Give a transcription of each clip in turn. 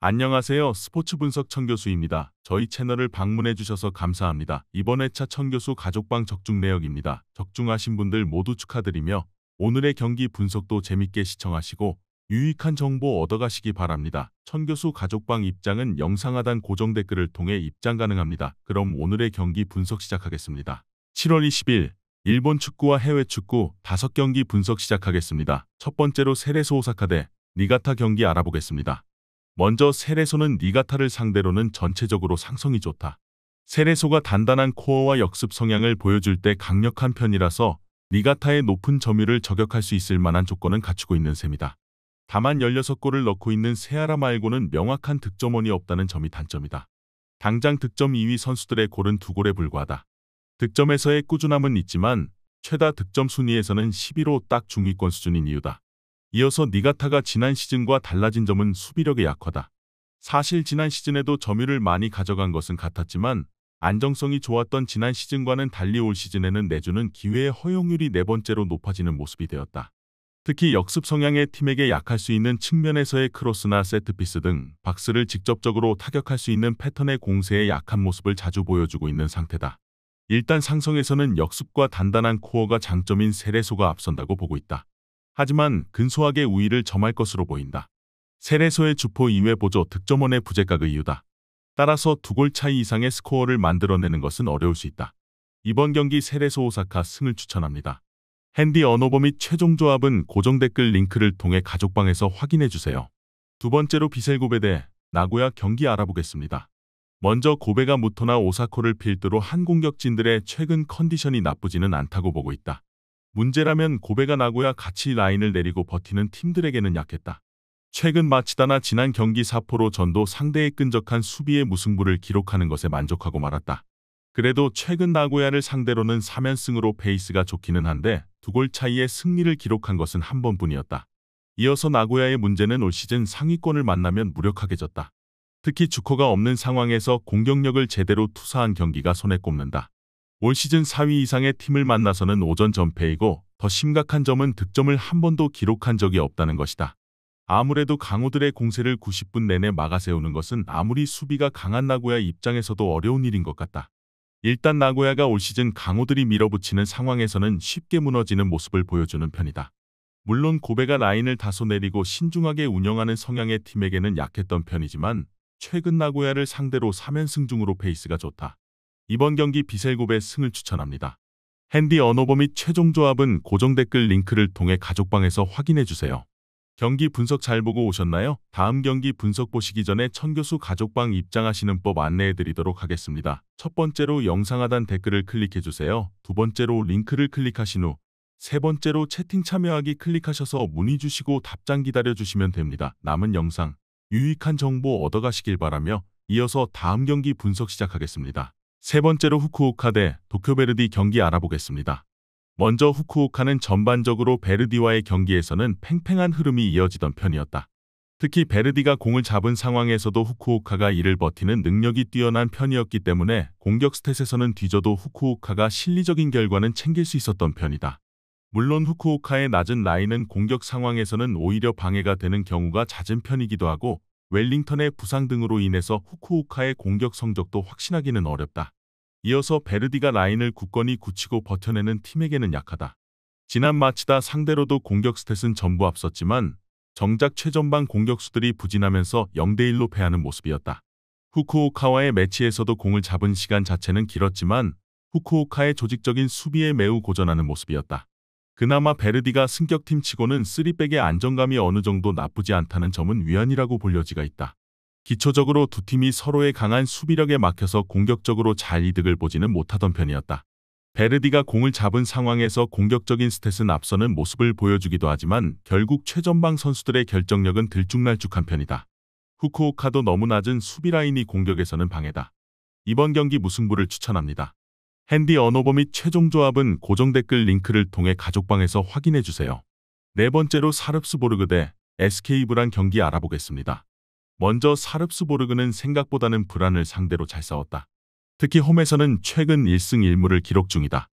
안녕하세요. 스포츠 분석 천교수입니다. 저희 채널을 방문해 주셔서 감사합니다. 이번 회차 천교수 가족방 적중 내역입니다. 적중하신 분들 모두 축하드리며 오늘의 경기 분석도 재밌게 시청하시고 유익한 정보 얻어가시기 바랍니다. 천교수 가족방 입장은 영상 하단 고정 댓글을 통해 입장 가능합니다. 그럼 오늘의 경기 분석 시작하겠습니다. 7월 20일 일본 축구와 해외 축구 5경기 분석 시작하겠습니다. 첫 번째로 세레소 오사카 대 니가타 경기 알아보겠습니다. 먼저 세레소는 니가타를 상대로는 전체적으로 상성이 좋다. 세레소가 단단한 코어와 역습 성향을 보여줄 때 강력한 편이라서 니가타의 높은 점유율을 저격할 수 있을 만한 조건은 갖추고 있는 셈이다. 다만 16골을 넣고 있는 세아라 말고는 명확한 득점원이 없다는 점이 단점이다. 당장 득점 2위 선수들의 골은 2골에 불과하다. 득점에서의 꾸준함은 있지만 최다 득점 순위에서는 11호 딱 중위권 수준인 이유다. 이어서 니가타가 지난 시즌과 달라진 점은 수비력의 약화다. 사실 지난 시즌에도 점유율을 많이 가져간 것은 같았지만 안정성이 좋았던 지난 시즌과는 달리 올 시즌에는 내주는 기회의 허용률이 4번째로 높아지는 모습이 되었다. 특히 역습 성향의 팀에게 약할 수 있는 측면에서의 크로스나 세트피스 등 박스를 직접적으로 타격할 수 있는 패턴의 공세에 약한 모습을 자주 보여주고 있는 상태다. 일단 상성에서는 역습과 단단한 코어가 장점인 세레소가 앞선다고 보고 있다. 하지만 근소하게 우위를 점할 것으로 보인다. 세레소의 주포 이외 보조 득점원의 부재가 그 이유다. 따라서 2골 차이 이상의 스코어를 만들어내는 것은 어려울 수 있다. 이번 경기 세레소 오사카 승을 추천합니다. 핸디 언어버 및 최종 조합은 고정 댓글 링크를 통해 가족방에서 확인해주세요. 두 번째로 비셀고베 대 나고야 경기 알아보겠습니다. 먼저 고베가 무토나 오사코를 필두로 한 공격진들의 최근 컨디션이 나쁘지는 않다고 보고 있다. 문제라면 고베가 나고야 같이 라인을 내리고 버티는 팀들에게는 약했다. 최근 마치다나 지난 경기 사포로 전도 상대의 끈적한 수비의 무승부를 기록하는 것에 만족하고 말았다. 그래도 최근 나고야를 상대로는 3연승으로 페이스가 좋기는 한데 2골 차이의 승리를 기록한 것은 한 번뿐이었다. 이어서 나고야의 문제는 올 시즌 상위권을 만나면 무력하게졌다. 특히 주커가 없는 상황에서 공격력을 제대로 투사한 경기가 손에 꼽는다. 올 시즌 4위 이상의 팀을 만나서는 오전 전패이고 더 심각한 점은 득점을 한 번도 기록한 적이 없다는 것이다. 아무래도 강호들의 공세를 90분 내내 막아세우는 것은 아무리 수비가 강한 나고야 입장에서도 어려운 일인 것 같다. 일단 나고야가 올 시즌 강호들이 밀어붙이는 상황에서는 쉽게 무너지는 모습을 보여주는 편이다. 물론 고베가 라인을 다소 내리고 신중하게 운영하는 성향의 팀에게는 약했던 편이지만 최근 나고야를 상대로 3연승 중으로 페이스가 좋다. 이번 경기 비셀고베 승을 추천합니다. 핸디 언어버 및 최종 조합은 고정 댓글 링크를 통해 가족방에서 확인해주세요. 경기 분석 잘 보고 오셨나요? 다음 경기 분석 보시기 전에 천교수 가족방 입장하시는 법 안내해드리도록 하겠습니다. 첫 번째로 영상 하단 댓글을 클릭해주세요. 두 번째로 링크를 클릭하신 후 세 번째로 채팅 참여하기 클릭하셔서 문의 주시고 답장 기다려주시면 됩니다. 남은 영상 유익한 정보 얻어가시길 바라며 이어서 다음 경기 분석 시작하겠습니다. 세 번째로 후쿠오카 대 도쿄베르디 경기 알아보겠습니다. 먼저 후쿠오카는 전반적으로 베르디와의 경기에서는 팽팽한 흐름이 이어지던 편이었다. 특히 베르디가 공을 잡은 상황에서도 후쿠오카가 이를 버티는 능력이 뛰어난 편이었기 때문에 공격 스탯에서는 뒤져도 후쿠오카가 실리적인 결과는 챙길 수 있었던 편이다. 물론 후쿠오카의 낮은 라인은 공격 상황에서는 오히려 방해가 되는 경우가 잦은 편이기도 하고 웰링턴의 부상 등으로 인해서 후쿠오카의 공격 성적도 확신하기는 어렵다. 이어서 베르디가 라인을 굳건히 굳히고 버텨내는 팀에게는 약하다. 지난 마치다 상대로도 공격 스탯은 전부 앞섰지만 정작 최전방 공격수들이 부진하면서 0대1로 패하는 모습이었다. 후쿠오카와의 매치에서도 공을 잡은 시간 자체는 길었지만 후쿠오카의 조직적인 수비에 매우 고전하는 모습이었다. 그나마 베르디가 승격팀치고는 3백의 안정감이 어느 정도 나쁘지 않다는 점은 위안이라고 볼 여지가 있다. 기초적으로 두 팀이 서로의 강한 수비력에 막혀서 공격적으로 잘 이득을 보지는 못하던 편이었다. 베르디가 공을 잡은 상황에서 공격적인 스탯은 앞서는 모습을 보여주기도 하지만 결국 최전방 선수들의 결정력은 들쭉날쭉한 편이다. 후쿠오카도 너무 낮은 수비 라인이 공격에서는 방해다. 이번 경기 무승부를 추천합니다. 핸디 언어버 및 최종 조합은 고정 댓글 링크를 통해 가족방에서 확인해주세요. 네 번째로 사릅스보르그 대 SK 브란 경기 알아보겠습니다. 먼저 사릅스보르그는 생각보다는 브란을 상대로 잘 싸웠다. 특히 홈에서는 최근 1승 1무를 기록 중이다.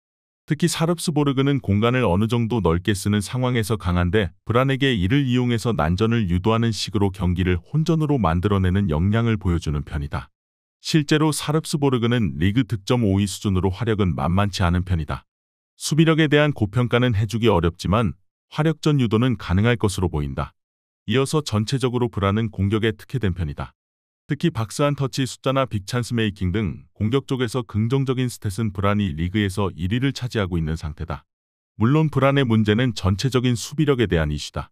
특히 사릅스보르그는 공간을 어느 정도 넓게 쓰는 상황에서 강한데 브란에게 이를 이용해서 난전을 유도하는 식으로 경기를 혼전으로 만들어내는 역량을 보여주는 편이다. 실제로 사릅스보르그는 리그 득점 5위 수준으로 화력은 만만치 않은 편이다. 수비력에 대한 고평가는 해주기 어렵지만 화력전 유도는 가능할 것으로 보인다. 이어서 전체적으로 브란은 공격에 특화된 편이다. 특히 박스한 터치 숫자나 빅찬스 메이킹 등 공격 쪽에서 긍정적인 스탯은 브란이 리그에서 1위를 차지하고 있는 상태다. 물론 브란의 문제는 전체적인 수비력에 대한 이슈다.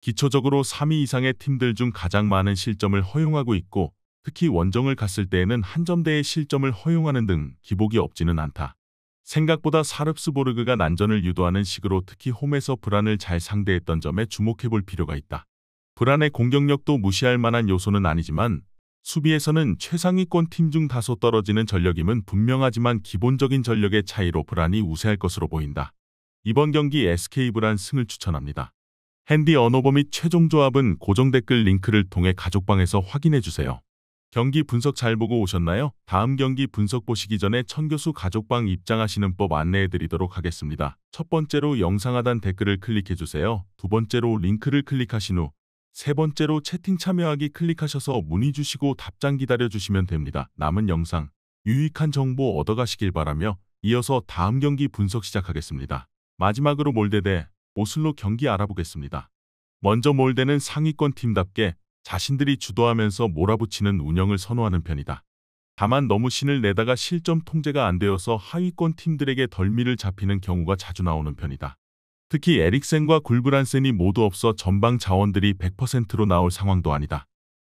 기초적으로 3위 이상의 팀들 중 가장 많은 실점을 허용하고 있고 특히 원정을 갔을 때에는 한 점대의 실점을 허용하는 등 기복이 없지는 않다. 생각보다 사릅스보르그가 난전을 유도하는 식으로 특히 홈에서 브란을 잘 상대했던 점에 주목해 볼 필요가 있다. 브란의 공격력도 무시할 만한 요소는 아니지만 수비에서는 최상위권 팀 중 다소 떨어지는 전력임은 분명하지만 기본적인 전력의 차이로 브란이 우세할 것으로 보인다. 이번 경기 SK 브란 승을 추천합니다. 핸디 언어버 및 최종 조합은 고정 댓글 링크를 통해 가족방에서 확인해주세요. 경기 분석 잘 보고 오셨나요? 다음 경기 분석 보시기 전에 천교수 가족방 입장하시는 법 안내해드리도록 하겠습니다. 첫 번째로 영상 하단 댓글을 클릭해주세요. 두 번째로 링크를 클릭하신 후 세 번째로 채팅 참여하기 클릭하셔서 문의 주시고 답장 기다려주시면 됩니다. 남은 영상 유익한 정보 얻어가시길 바라며 이어서 다음 경기 분석 시작하겠습니다. 마지막으로 몰데 대 오슬로 경기 알아보겠습니다. 먼저 몰데는 상위권 팀답게 자신들이 주도하면서 몰아붙이는 운영을 선호하는 편이다. 다만 너무 신을 내다가 실점 통제가 안 되어서 하위권 팀들에게 덜미를 잡히는 경우가 자주 나오는 편이다. 특히 에릭센과 굴브란센이 모두 없어 전방 자원들이 100%로 나올 상황도 아니다.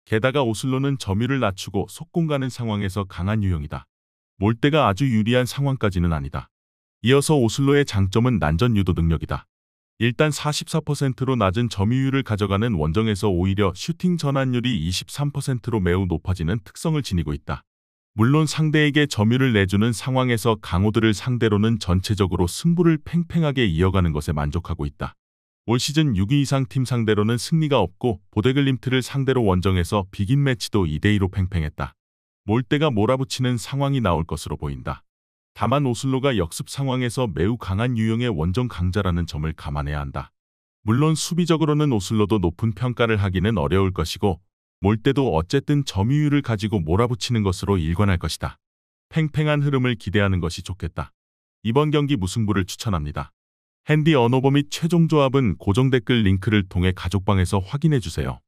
게다가 오슬로는 점유를 낮추고 속공 가는 상황에서 강한 유형이다. 몰데가 아주 유리한 상황까지는 아니다. 이어서 오슬로의 장점은 난전 유도 능력이다. 일단 44%로 낮은 점유율을 가져가는 원정에서 오히려 슈팅 전환율이 23%로 매우 높아지는 특성을 지니고 있다. 물론 상대에게 점유를 내주는 상황에서 강호들을 상대로는 전체적으로 승부를 팽팽하게 이어가는 것에 만족하고 있다. 올 시즌 6위 이상 팀 상대로는 승리가 없고 보데글림트를 상대로 원정에서 비긴 매치도 2대2로 팽팽했다. 몰데가 몰아붙이는 상황이 나올 것으로 보인다. 다만 오슬로가 역습 상황에서 매우 강한 유형의 원정 강자라는 점을 감안해야 한다. 물론 수비적으로는 오슬로도 높은 평가를 하기는 어려울 것이고 몰데도 어쨌든 점유율을 가지고 몰아붙이는 것으로 일관할 것이다. 팽팽한 흐름을 기대하는 것이 좋겠다. 이번 경기 무승부를 추천합니다. 핸디 언어버 및 최종 조합은 고정 댓글 링크를 통해 가족방에서 확인해주세요.